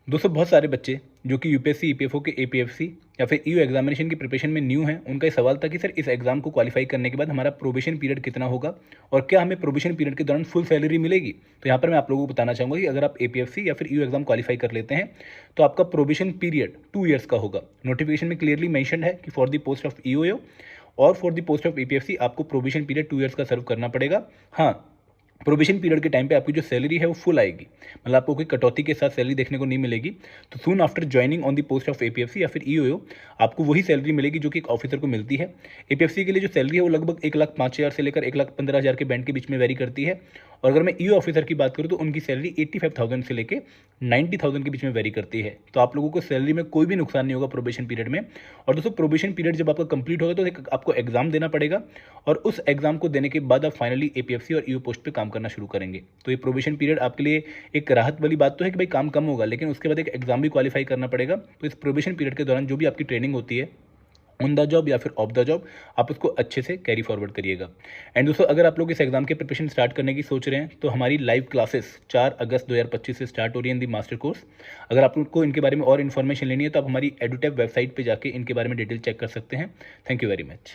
दोस्तों बहुत सारे बच्चे जो कि यूपीएससी, ईपीएफओ के एपीएफसी या फिर ईओ एग्जामिनेशन की प्रिपरेशन में न्यू हैं, उनका ये सवाल था कि सर इस एग्जाम को क्वालिफाई करने के बाद हमारा प्रोबेशन पीरियड कितना होगा और क्या हमें प्रोबेशन पीरियड के दौरान फुल सैलरी मिलेगी। तो यहाँ पर मैं आप लोगों को बताना चाहूँगा कि अगर आप एपीएफसी या फिर ईओ एग्जाम क्वालिफाई कर लेते हैं तो आपका प्रोबेशन पीरियड 2 ईयर्स का होगा। नोटिफिकेशन में क्लियरली मैंशन है कि for the post of EO और for the post of APFC आपको प्रोबेशन पीरियड 2 ईयर्स का सर्व करना पड़ेगा। हाँ, प्रोबेशन पीरियड के टाइम पे आपकी जो सैलरी है वो फुल आएगी, मतलब आपको कोई कटौती के साथ सैलरी देखने को नहीं मिलेगी। तो soon after joining on the post of APFC या फिर ईओ आपको वही सैलरी मिलेगी जो कि एक ऑफिसर को मिलती है। एपीएफसी के लिए जो सैलरी है वो लगभग 1,05,000 से लेकर 1,15,000 के बैंड के बीच में वेरी करती है। और अगर मैं ईओ ऑफिसर की बात करूँ तो उनकी सैलरी 85,000 से लेकर 90,000 के बीच में वेरी करती है। तो आप लोगों को सैलरी में कोई भी नुकसान नहीं होगा प्रोबेशन पीरियड में। और दोस्तों प्रोबेशन पीरियड जब आपका कंप्लीट होगा तो आपको एग्जाम देना पड़ेगा और उस एग्जाम को देने के बाद आप फाइनली एपीएफसी और ईओ पोस्ट पे काम करना शुरू करेंगे। तो ये प्रोबेशन पीरियड आपके लिए एक राहत वाली बात तो है कि भाई काम कम होगा, लेकिन उसके बाद एक एग्जाम भी क्वालिफाई करना पड़ेगा। तो इस प्रोबेशन पीरियड के दौरान जो भी आपकी ट्रेनिंग होती है ऑन द जॉब या फिर ऑफ द जॉब, आप उसको अच्छे से कैरी फॉरवर्ड करिएगा। एंड दोस्तों अगर आप लोग इस एग्जाम के प्रिपरेशन स्टार्ट करने की सोच रहे हैं तो हमारी लाइव क्लासेस 4 अगस्त 2025 से स्टार्ट हो रही है इन दी मास्टर कोर्स। अगर आप लोग को इनके बारे में और इन्फॉर्मेशन लेनी है तो आप हमारी एडुटेप वेबसाइट पर जाके इनके बारे में डिटेल चेक कर सकते हैं। Thank you very much.